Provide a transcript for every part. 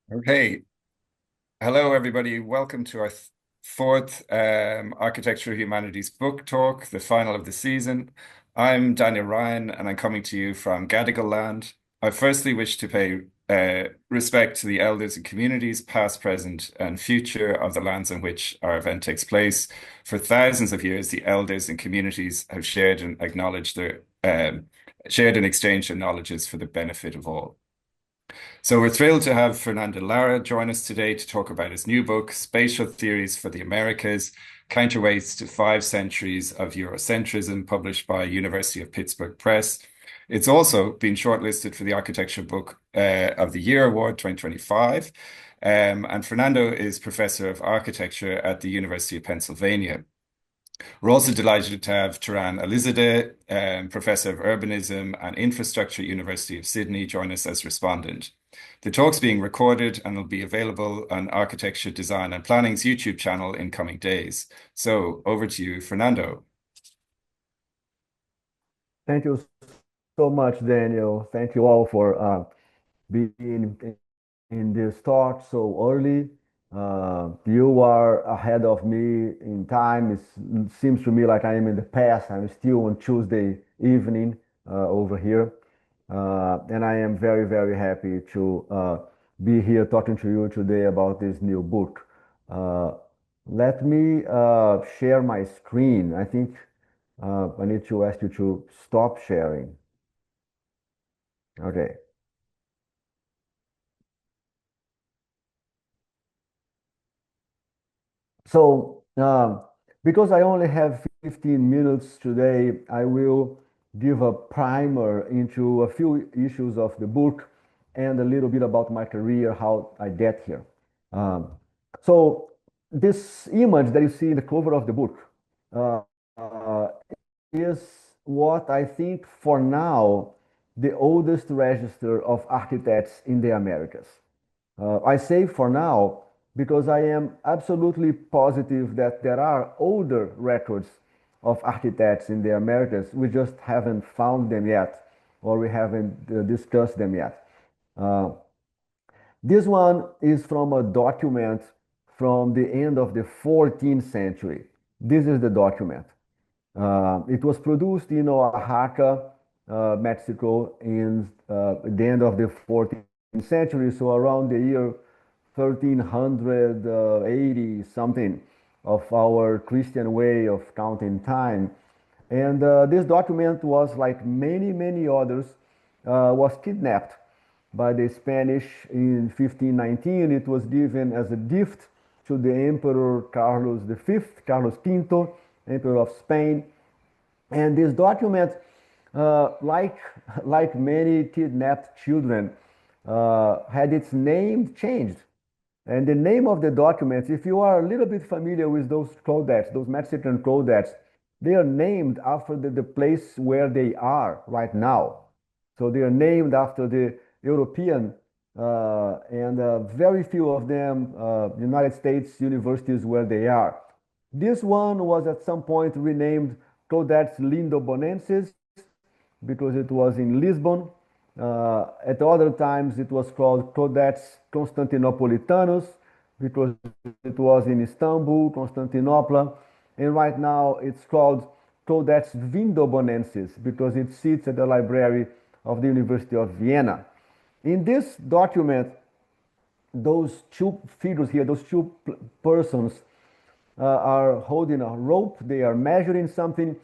Okay. Hello, everybody. Welcome to our fourth Architectural Humanities book talk, the final of the season. I'm Daniel Ryan, and I'm coming to you from Gadigal land. I firstly wish to pay respect to the elders and communities, past, present, and future of the lands on which our event takes place. For thousands of years, the elders and communities have shared and acknowledged shared and exchanged their knowledges for the benefit of all. So we're thrilled to have Fernando Lara join us today to talk about his new book, Spatial Theories for the Americas, Counterweights to 5 Centuries of Eurocentrism, published by University of Pittsburgh Press. It's also been shortlisted for the Architecture Book of the Year Award 2025. And Fernando is Professor of Architecture at the University of Pennsylvania. We're also delighted to have Tooran Alizadeh, Professor of Urbanism and Infrastructure at University of Sydney, join us as respondent. The talk's being recorded and will be available on Architecture, Design and Planning's YouTube channel in coming days. So over to you, Fernando. Thank you so much, Daniel. Thank you all for being in this talk so early. You are ahead of me in time. It seems to me like I am in the past. I'm still on Tuesday evening over here. And I am very, very happy to be here talking to you today about this new book. Uh, Let me share my screen. I think I need to ask you to stop sharing. Okay. So, because I only have 15 minutes today, I will give a primer into a few issues of the book and a little bit about my career, how I get here. Um, so, this image that you see in the cover of the book uh, uh, is what I think for now the oldest register of architects in the Americas. I say for now because I am absolutely positive that there are older records of architects in the Americas. We just haven't found them yet, or we haven't discussed them yet. Uh, this one is from a document from the end of the 14th century. This is the document. It was produced in Oaxaca, Mexico, in the end of the 14th century, so around the year 1380 something of our Christian way of counting time. And this document was, like many, many others, was kidnapped by the Spanish in 1519. It was given as a gift to the Emperor Carlos V, Carlos V, Emperor of Spain. And this document, like many kidnapped children, had its name changed. And the name of the documents, if you are a little bit familiar with those caudettes, those Mexican caudettes, they are named after the place where they are right now. So they are named after the European and very few of them United States universities where they are. This one was at some point renamed Caudettes Lindobonenses because it was in Lisbon. At other times, it was called Codex Constantinopolitanus because it was in Istanbul, Constantinople. And right now, it's called Codex Vindobonensis because it sits at the library of the University of Vienna. In this document, those two figures here, those two persons, are holding a rope, they are measuring something,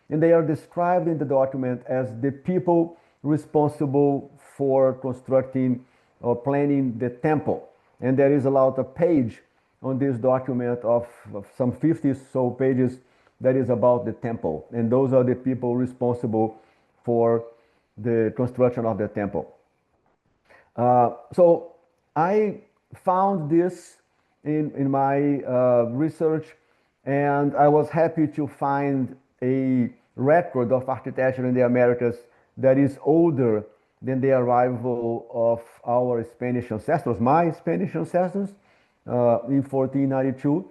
and they are described in the document as the people responsible for constructing or planning the temple. And there is about a page on this document of some 50 so pages that is about the temple. And those are the people responsible for the construction of the temple. So I found this in my research, and I was happy to find a record of architecture in the Americas that is older than the arrival of our Spanish ancestors, my Spanish ancestors, in 1492.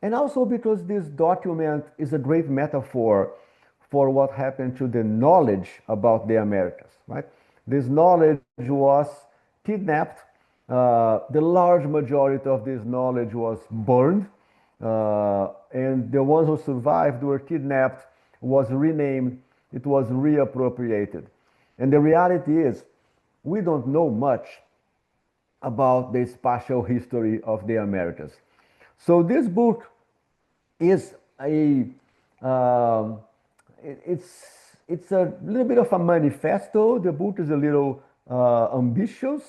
And also because this document is a great metaphor for what happened to the knowledge about the Americas, right? This knowledge was kidnapped The large majority of this knowledge was burned, and the ones who survived were kidnapped, was renamed, it was reappropriated. And the reality is, we don't know much about the spatial history of the Americas. So this book is a um, it's a little bit of a manifesto. The book is a little ambitious.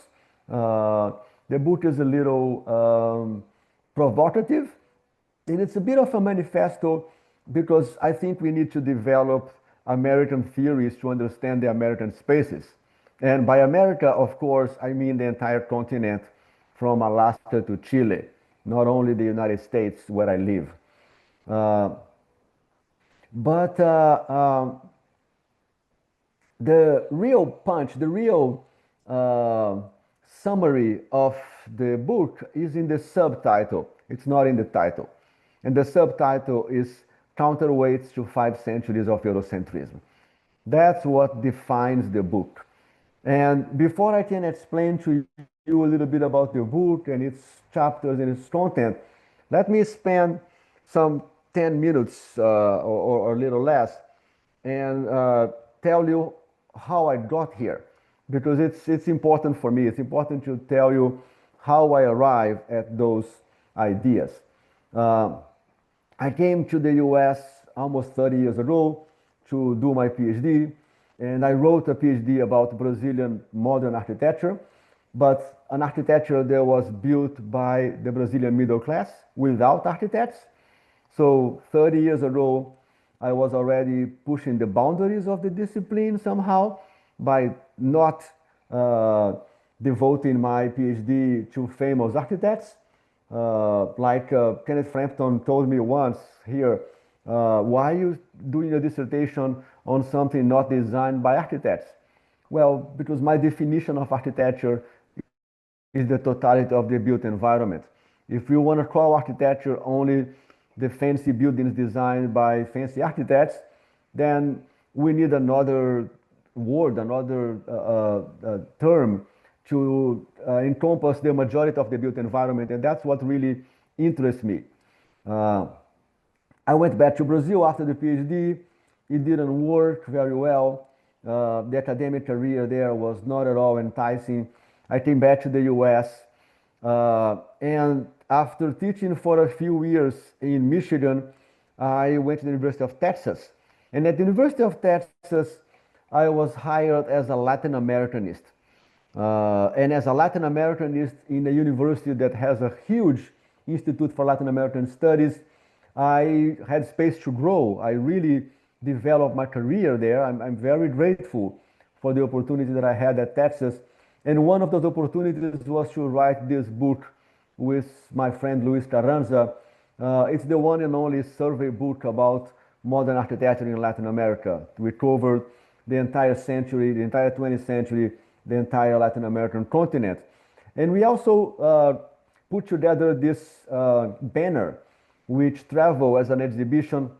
Uh, the book is a little provocative, and it's a bit of a manifesto because I think we need to develop American theories to understand the American spaces. And by America, of course, I mean the entire continent from Alaska to Chile, not only the United States where I live. Uh, but the real punch, the real uh, summary of the book is in the subtitle. It's not in the title. And the subtitle is Counterweights to 5 Centuries of Eurocentrism. That's what defines the book. And before I can explain to you a little bit about the book and its chapters and its content, let me spend some 10 minutes or a little less and tell you how I got here. Because it's important for me. It's important to tell you how I arrived at those ideas. Uh, I came to the US almost 30 years ago to do my PhD, and I wrote a PhD about Brazilian modern architecture, but an architecture that was built by the Brazilian middle class without architects. So 30 years ago, I was already pushing the boundaries of the discipline somehow by not devoting my PhD to famous architects. Kenneth Frampton told me once here, why are you doing a dissertation on something not designed by architects? Well, because my definition of architecture is the totality of the built environment. If you want to call architecture only the fancy buildings designed by fancy architects, then we need another word, another term to encompass the majority of the built environment, and that's what really interests me. Uh, I went back to Brazil after the PhD. It didn't work very well. The academic career there was not at all enticing. I came back to the US, and after teaching for a few years in Michigan, I went to the University of Texas. And at the University of Texas, I was hired as a Latin Americanist. And as a Latin Americanist in a university that has a huge Institute for Latin American Studies, I had space to grow. I really developed my career there. I'm very grateful for the opportunity that I had at Texas. And one of those opportunities was to write this book with my friend Luis Carranza. It's the one and only survey book about modern architecture in Latin America. We covered the entire century, the entire 20th century, the entire Latin American continent. And we also put together this banner, which traveled as an exhibition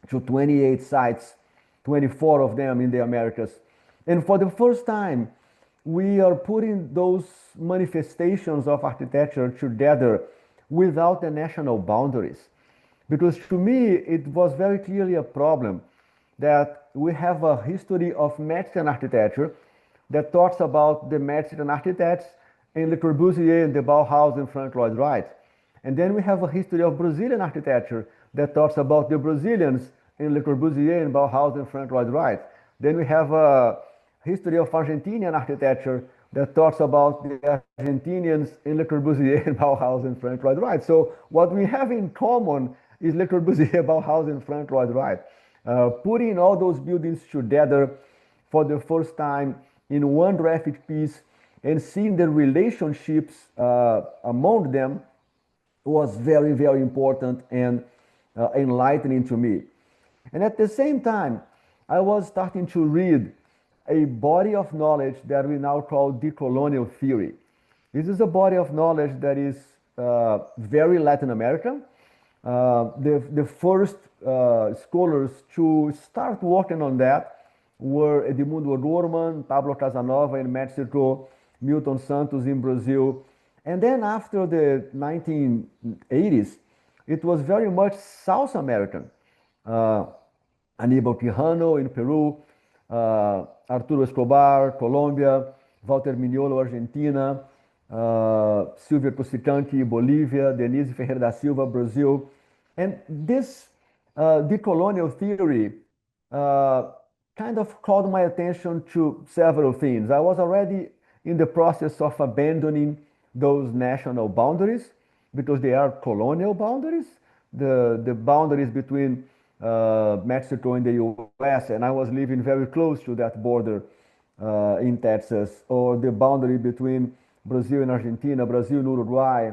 to 28 sites, 24 of them in the Americas. And for the first time, we are putting those manifestations of architecture together without the national boundaries. Because to me, it was very clearly a problem that we have a history of Mexican architecture that talks about the Mexican architects and Le Corbusier and the Bauhaus and Frank Lloyd Wright. And then we have a history of Brazilian architecture that talks about the Brazilians in Le Corbusier and Bauhaus and Frank Lloyd Wright. Then we have a history of Argentinian architecture that talks about the Argentinians in Le Corbusier and Bauhaus and Frank Lloyd Wright. So what we have in common is Le Corbusier, Bauhaus, and Frank Lloyd Wright. Putting all those buildings together for the first time in one graphic piece and seeing the relationships among them was very, very important and enlightening to me. And at the same time, I was starting to read a body of knowledge that we now call decolonial theory. This is a body of knowledge that is very Latin American. The first scholars to start working on that were Edmundo O'Gorman, Pablo Casanova in Mexico, Milton Santos in Brazil. And then after the 1980s, it was very much South American. Uh, Aníbal Quijano in Peru, Arturo Escobar, Colombia, Walter Mignolo, Argentina, Silvia Cusicanqui, Bolívia, Denise Ferreira da Silva, Brazil. And this decolonial theory uh, kind of called my attention to several things. I was already in the process of abandoning those national boundaries because they are colonial boundaries, the boundaries between Mexico and the US, and I was living very close to that border in Texas, or the boundary between Brazil and Argentina, Brazil and Uruguay.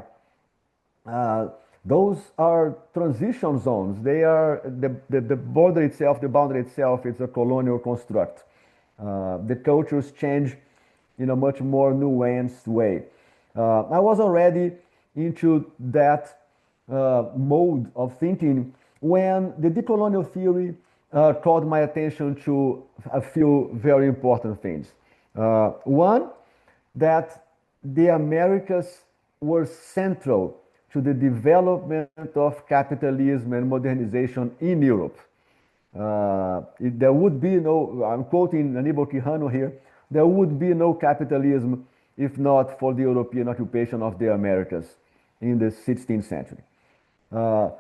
Uh, those are transition zones. They are the border itself, the boundary itself, it's a colonial construct. The cultures change in a much more nuanced way. I was already into that mode of thinking when the decolonial theory called my attention to a few very important things. One, that the Americas were central to the development of capitalism and modernization in Europe. There would be no, I'm quoting Aníbal Quijano here, there would be no capitalism if not for the European occupation of the Americas in the 16th century. Uh,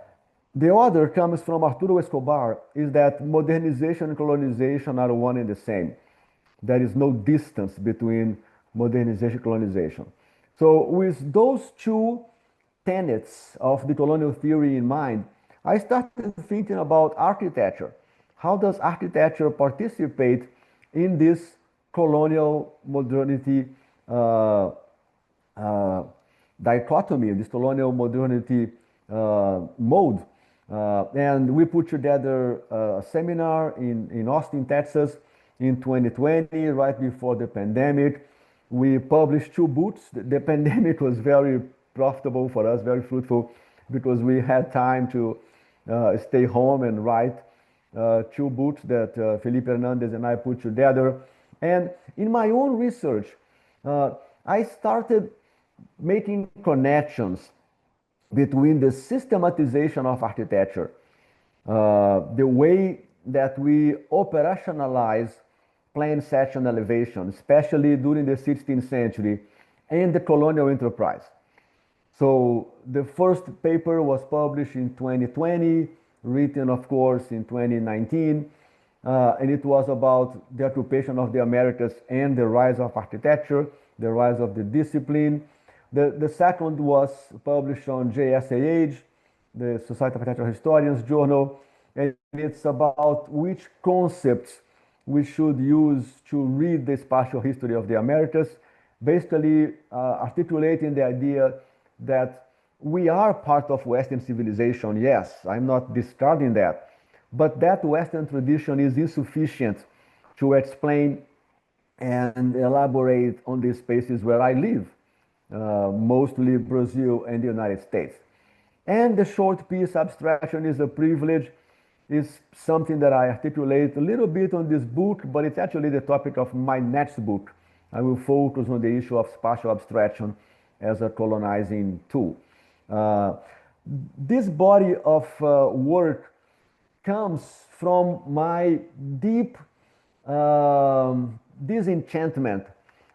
the other comes from Arturo Escobar, is that modernization and colonization are one and the same. There is no distance between modernization and colonization. So with those two tenets of the colonial theory in mind, I started thinking about architecture. How does architecture participate in this colonial modernity uh, uh, dichotomy, this colonial modernity mode? And we put together a seminar in Austin, Texas in 2020, right before the pandemic. We published two books. The pandemic was very profitable for us, very fruitful, because we had time to stay home and write two books that Felipe Hernandez and I put together. And in my own research, uh, I started making connections between the systematization of architecture, the way that we operationalize plan section elevation, especially during the 16th century, and the colonial enterprise. So the first paper was published in 2020, written, of course, in 2019, and it was about the occupation of the Americas and the rise of architecture, the rise of the discipline. The second was published on JSAH, the Society of Architectural Historians journal, and it's about which concepts we should use to read the spatial history of the Americas, basically articulating the idea that we are part of Western civilization. Yes, I'm not discarding that, but that Western tradition is insufficient to explain and elaborate on the spaces where I live, mostly Brazil and the United States. And the short piece, abstraction is a privilege, is something that I articulate a little bit on this book, but it's actually the topic of my next book. I will focus on the issue of spatial abstraction as a colonizing tool. Uh, this body of work comes from my deep disenchantment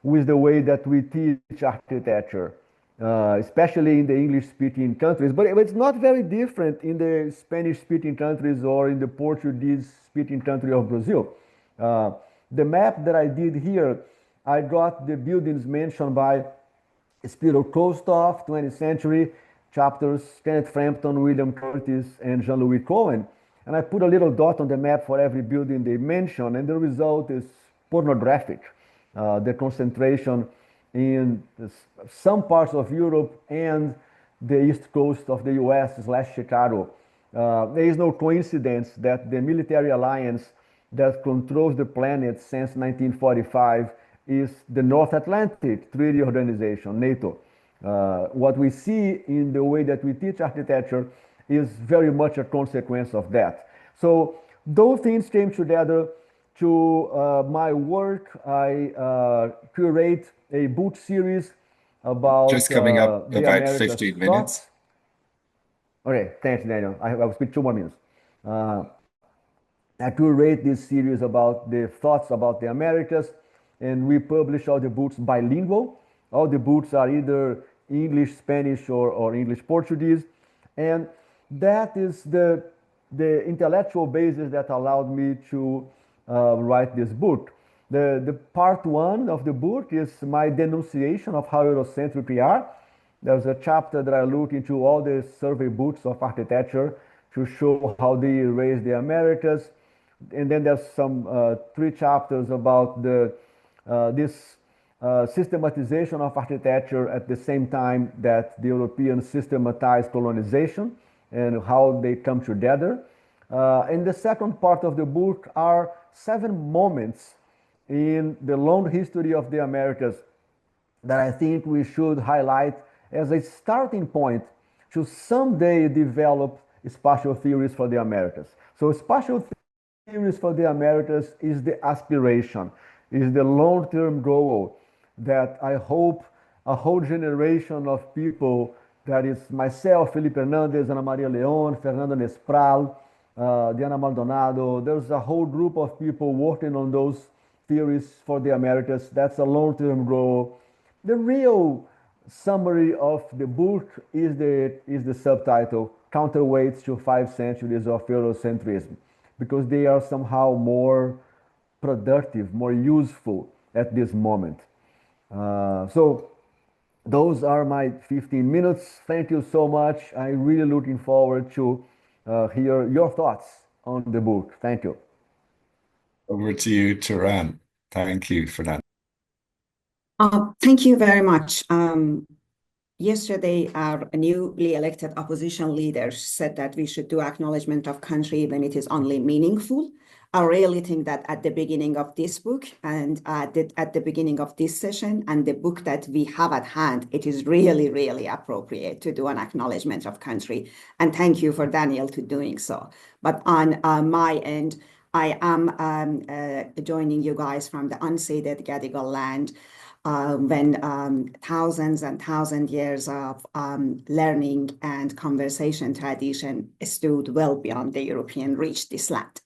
with the way that we teach architecture, especially in the English-speaking countries. But it's not very different in the Spanish-speaking countries or in the Portuguese-speaking country of Brazil. The map that I did here, I got the buildings mentioned by Spiro Kostoff, 20th century, chapters Kenneth Frampton, William Curtis, and Jean-Louis Cohen. And I put a little dot on the map for every building they mention, and the result is pornographic. The concentration in some parts of Europe and the east coast of the US/Chicago. There is no coincidence that the military alliance that controls the planet since 1945 is the North Atlantic Treaty Organization, NATO. What we see in the way that we teach architecture is very much a consequence of that. So those things came together to my work, I curate a book series about Just coming up the about Americas 15 minutes. thoughts. Okay, thanks, Daniel. I'll speak 2 more minutes. Uh, I curate this series about the thoughts about the Americas, and we publish all the books bilingual. All the books are either English, Spanish, or English, Portuguese. And that is the intellectual basis that allowed me to write this book. The part one of the book is my denunciation of how Eurocentric we are. There's a chapter that I look into all the survey books of architecture to show how they erase the Americas. And then there's some 3 chapters about this systematization of architecture at the same time that the Europeans systematized colonization and how they come together. And the second part of the book are 7 moments in the long history of the Americas that I think we should highlight as a starting point to someday develop spatial theories for the Americas. So spatial theories for the Americas is the aspiration, is the long-term goal that I hope a whole generation of people, that is myself, Felipe Hernandez, Ana Maria Leon, Fernando Nespral, Diana Maldonado, there's a whole group of people working on those theories for the Americas. That's a long-term goal. The real summary of the book is the subtitle Counterweights to 5 Centuries of Eurocentrism, because they are somehow more productive, more useful at this moment. So those are my 15 minutes. Thank you so much. I'm really looking forward to hear your thoughts on the book. Thank you. Over to you, Tooran. Thank you, Fernando. Thank you very much. Yesterday, our newly elected opposition leader said that we should do acknowledgement of country when it is only meaningful. I really think that at the beginning of this book and at the beginning of this session and the book that we have at hand, it is really, really appropriate to do an acknowledgement of country. And thank you for Daniel to doing so. But on my end, I am joining you guys from the unceded Gadigal land, when thousands and thousand years of learning and conversation tradition stood well beyond the European reach this land.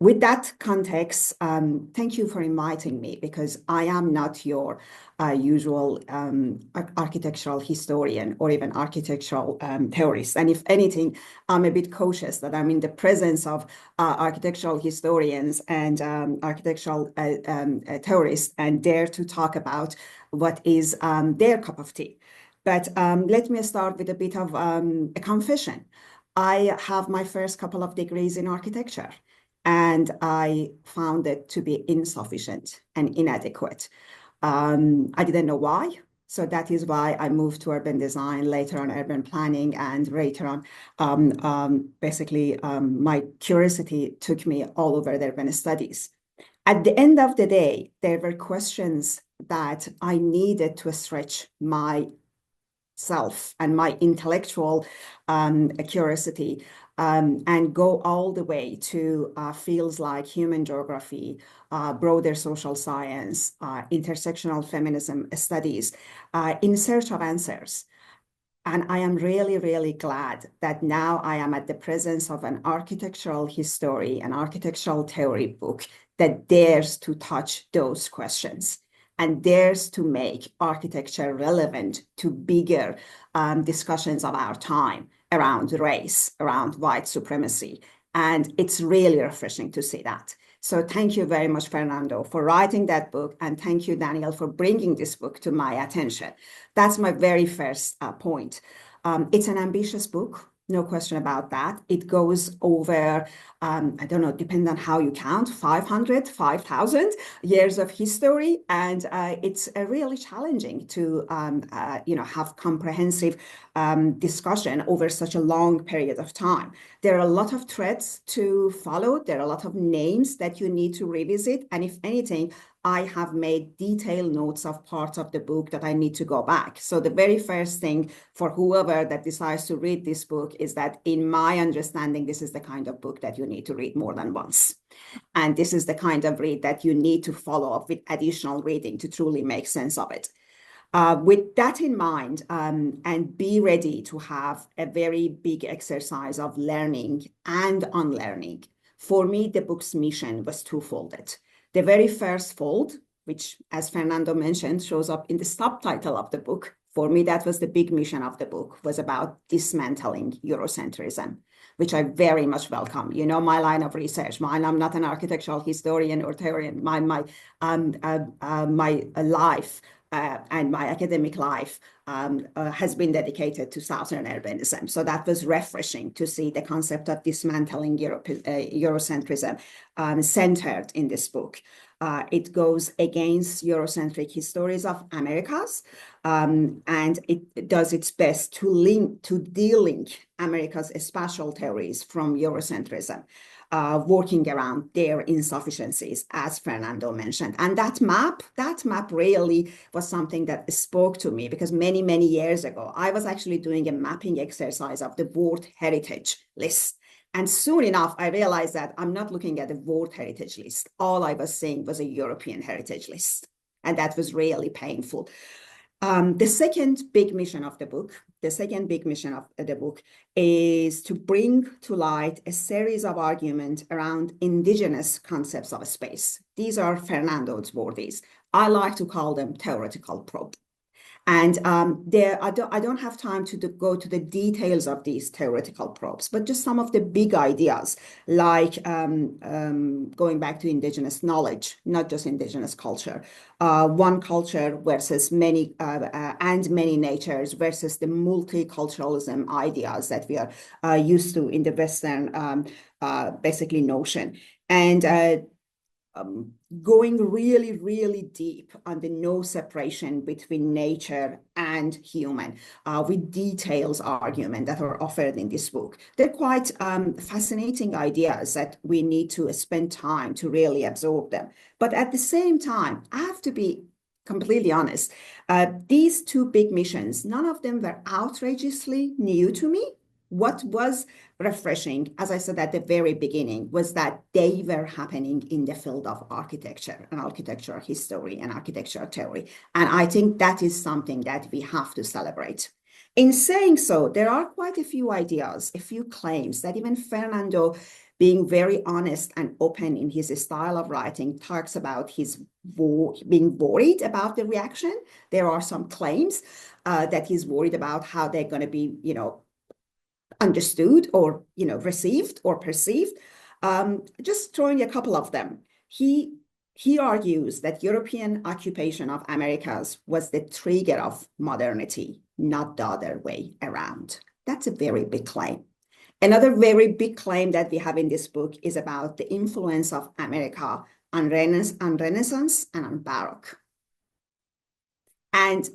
With that context, thank you for inviting me, because I am not your usual architectural historian or even architectural theorist. And if anything, I'm a bit cautious that I'm in the presence of architectural historians and architectural theorists and dare to talk about what is their cup of tea. But let me start with a bit of a confession. I have my first couple of degrees in architecture, and I found it to be insufficient and inadequate. I didn't know why. So that is why I moved to urban design, later on urban planning, and later on, my curiosity took me all over the urban studies. At the end of the day, there were questions that I needed to stretch myself and my intellectual curiosity and go all the way to fields like human geography, broader social science, intersectional feminism studies, in search of answers. And I am really, really glad that now I am at the presence of an architectural history, an architectural theory book that dares to touch those questions and dares to make architecture relevant to bigger discussions of our time around race, around white supremacy. And it's really refreshing to see that. So thank you very much, Fernando, for writing that book. And thank you, Daniel, for bringing this book to my attention. That's my very first point. It's an ambitious book. No question about that. It goes over, I don't know, depending on how you count, 500, 5,000 years of history. And it's really challenging to, have comprehensive discussion over such a long period of time. There are a lot of threads to follow. There are a lot of names that you need to revisit. And if anything, I have made detailed notes of parts of the book that I need to go back. So the very first thing for whoever that decides to read this book is that, in my understanding, this is the kind of book that you need to read more than once. And this is the kind of read that you need to follow up with additional reading to truly make sense of it. With that in mind, and be ready to have a very big exercise of learning and unlearning. For me, the book's mission was twofolded. The very first fold, which, as Fernando mentioned, shows up in the subtitle of the book. For me, that was the big mission of the book, was about dismantling Eurocentrism, which I very much welcome. You know, my line of research, I'm not an architectural historian or theorian. My life and my academic life has been dedicated to Southern urbanism. So that was refreshing to see the concept of dismantling Eurocentrism centered in this book. It goes against Eurocentric histories of Americas, and it does its best to de-link America's spatial theories from Eurocentrism, working around their insufficiencies, as Fernando mentioned. And that map really was something that spoke to me, because many years ago, I was actually doing a mapping exercise of the World Heritage List. And soon enough, I realized that I'm not looking at the World Heritage List. All I was seeing was a European Heritage List. And that was really painful. The second big mission of the book is to bring to light a series of arguments around indigenous concepts of space. These are Fernando's words. I like to call them theoretical probe. And I don't have time to go to the details of these theoretical probes, but just some of the big ideas, like going back to indigenous knowledge, not just indigenous culture, one culture versus many and many natures versus the multiculturalism ideas that we are used to in the Western basically notion. And going really deep on the no separation between nature and human, with details argument that are offered in this book. They're quite fascinating ideas that we need to spend time to really absorb them. But at the same time, I have to be completely honest, these two big missions, none of them were outrageously new to me. What was refreshing, as I said at the very beginning, was that they were happening in the field of architecture and architectural history and architectural theory. And I think that is something that we have to celebrate. In saying so, there are quite a few ideas, a few claims that even Fernando, being very honest and open in his style of writing, talks about his being worried about the reaction. There are some claims that he's worried about how they're going to be, understood or received or perceived. Just throwing a couple of them. He argues that European occupation of Americas was the trigger of modernity, not the other way around. That's a very big claim. Another very big claim that we have in this book is about the influence of America on Renaissance and on Baroque. And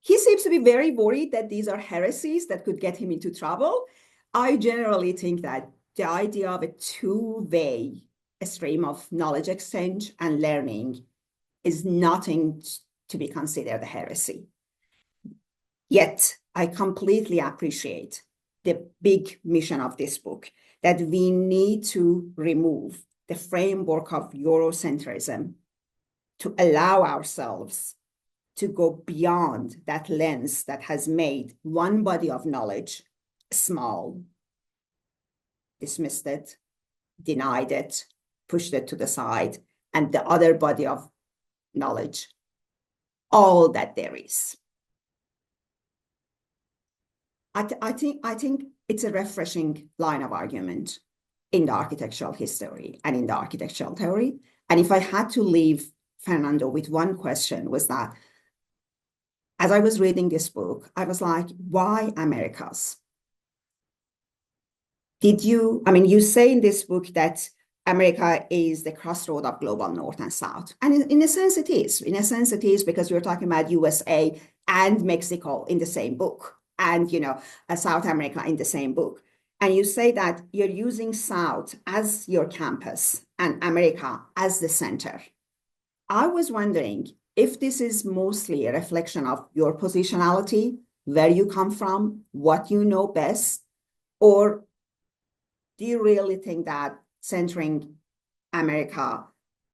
he seems to be very worried that these are heresies that could get him into trouble. I generally think that the idea of a two-way stream of knowledge exchange and learning is nothing to be considered a heresy. Yet, I completely appreciate the big mission of this book, that we need to remove the framework of Eurocentrism to allow ourselves to go beyond that lens that has made one body of knowledge small, dismissed it, denied it, pushed it to the side, and the other body of knowledge, all that there is. I think it's a refreshing line of argument in the architectural history and in the architectural theory. And if I had to leave Fernando with one question, was that as I was reading this book, I was like, why Americas? You say in this book that America is the crossroad of global North and South. And in a sense it is. In a sense it is, because we're talking about USA and Mexico in the same book, and South America in the same book. And you say that you're using South as your campus and America as the center. I was wondering if this is mostly a reflection of your positionality, where you come from, what you know best, or do you really think that centering America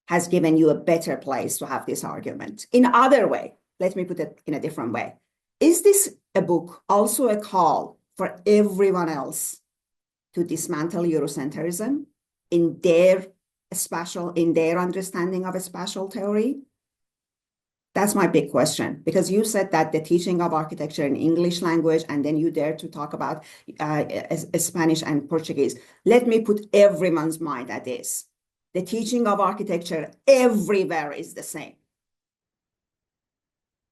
has given you a better place to have this argument? In other way, let me put it in a different way. Is this a book also a call for everyone else to dismantle Eurocentrism in their understanding of a spatial theory? That's my big question, because you said that the teaching of architecture in English language, and then you dare to talk about Spanish and Portuguese. Let me put everyone's mind at this. The teaching of architecture everywhere is the same.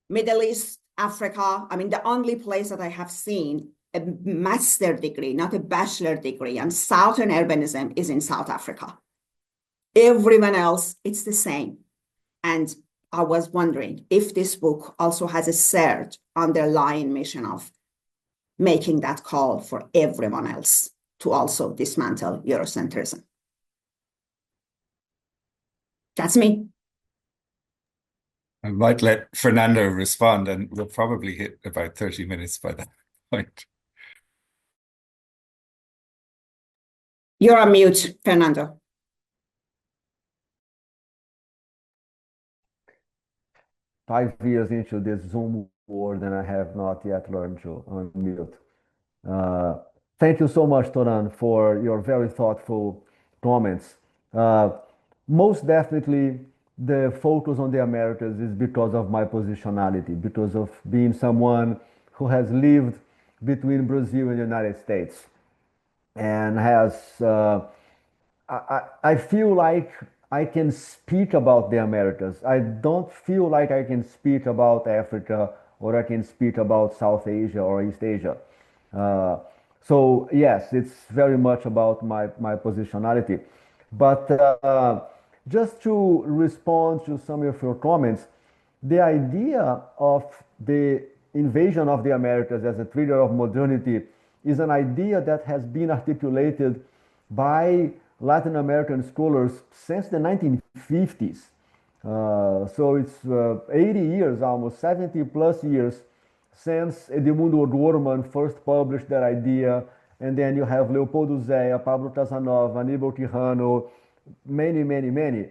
Middle East, Africa, I mean, the only place that I have seen a master degree, not a bachelor degree, on Southern urbanism is in South Africa. Everyone else, it's the same. And I was wondering if this book also has a third underlying mission of making that call for everyone else to also dismantle Eurocentrism. That's me. I might let Fernando respond, and we'll probably hit about 30 minutes by that point. You're on mute, Fernando. Five years into this Zoom world, and I have not yet learned to unmute. Thank you so much, Tooran, for your very thoughtful comments. Most definitely, the focus on the Americas is because of my positionality, because of being someone who has lived between Brazil and the United States and has I feel like I can speak about the Americas. I don't feel like I can speak about Africa or I can speak about South Asia or East Asia. Uh, so yes, it's very much about my positionality. But just to respond to some of your comments, the idea of the invasion of the Americas as a trigger of modernity is an idea that has been articulated by Latin American scholars since the 1950s. So it's 80 years, almost 70 plus years since Edmundo O'Gorman first published that idea. And then you have Leopoldo Zea, Pablo Casanova, Aníbal Quijano, many.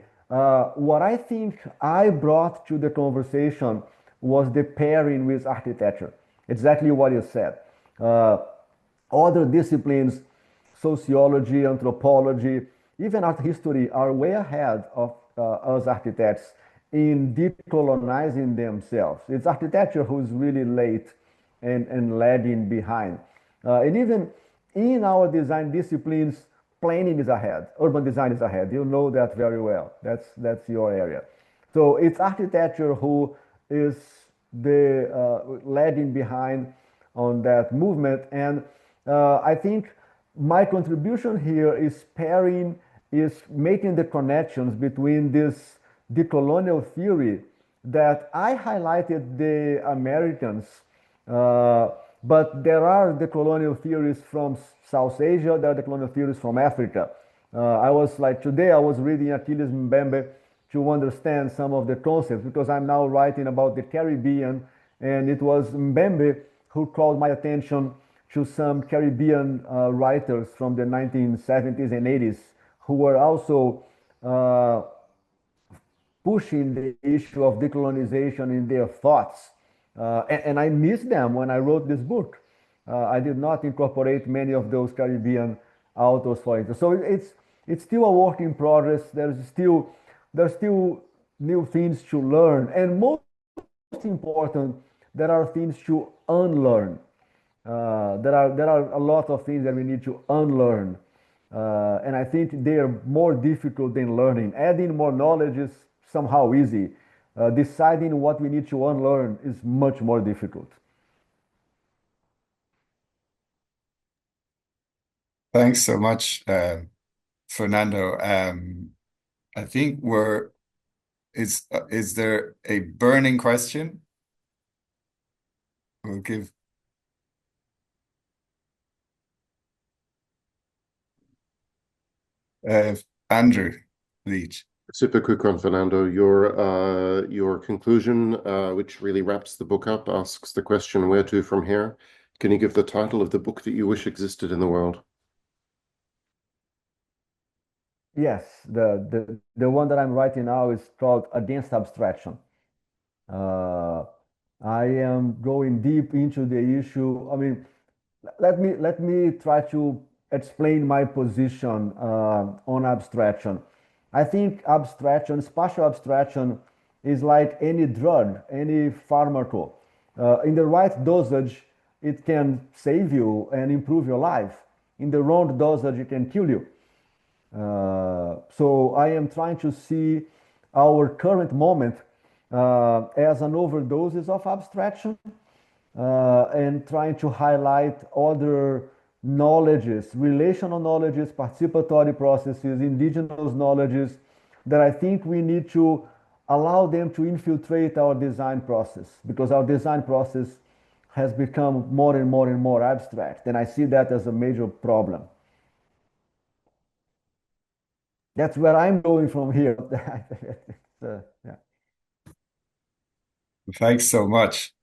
What I think I brought to the conversation was the pairing with architecture. Exactly what you said. Other disciplines, sociology, anthropology, even art history, are way ahead of us architects in decolonizing themselves. It's architecture who's really late and lagging behind. And even in our design disciplines, planning is ahead, urban design is ahead. You know that very well. That's your area. So it's architecture who is the lagging behind on that movement. And I think my contribution here is pairing, is making the connections between this decolonial theory that I highlighted the Americans, but there are decolonial theories from South Asia, there are decolonial theories from Africa. Today I was reading Achilles Mbembe to understand some of the concepts because I'm now writing about the Caribbean, and it was Mbembe who called my attention to some Caribbean writers from the 1970s and 80s who were also pushing the issue of decolonization in their thoughts. And I missed them when I wrote this book. I did not incorporate many of those Caribbean authors for it. So it's still a work in progress. There's still new things to learn. And most important, there are things to unlearn. There are a lot of things that we need to unlearn. And I think they are more difficult than learning. Adding more knowledge is somehow easy. Deciding what we need to unlearn is much more difficult. Thanks so much, Fernando. I think is there a burning question? We'll give Andrew Leach. Super quick one, Fernando. Your conclusion, which really wraps the book up, asks the question, where to from here? Can you give the title of the book that you wish existed in the world? Yes, the one that I'm writing now is called Against Abstraction. Uh, I am going deep into the issue. I mean, let me try to explain my position on abstraction. I think abstraction, spatial abstraction, is like any drug, any pharmaco. In the right dosage, it can save you and improve your life. In the wrong dosage, it can kill you. So I am trying to see our current moment as an overdoses of abstraction and trying to highlight other knowledges, relational knowledges, participatory processes, indigenous knowledges that I think we need to allow them to infiltrate our design process because our design process has become more and more and more abstract. And I see that as a major problem. That's where I'm going from here. Yeah. Thanks so much.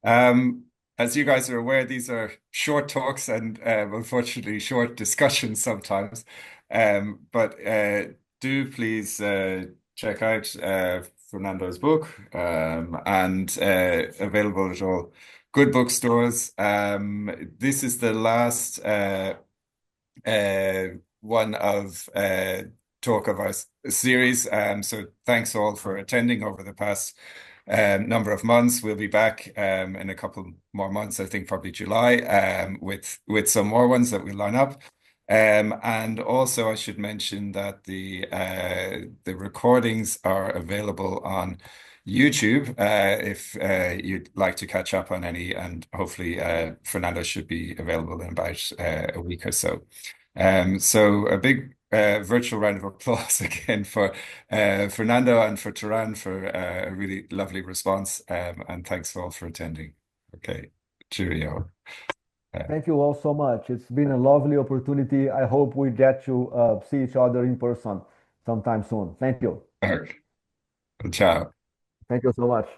Um, as you guys are aware, these are short talks and unfortunately short discussions sometimes. But do please check out Fernando's book and available at all good bookstores. This is the last uh, one of talk of our series. So thanks all for attending over the past number of months. We'll be back in a couple more months, I think probably July, with some more ones that we'll line up. And also, I should mention that the recordings are available on YouTube if you'd like to catch up on any, and hopefully Fernando should be available in about a week or so. So a big virtual round of applause again for Fernando and for Tooran for a really lovely response. And thanks all for attending. Okay, cheerio. Thank you all so much. It's been a lovely opportunity. I hope we get to see each other in person sometime soon. Thank you. Okay. Ciao. Thank you so much.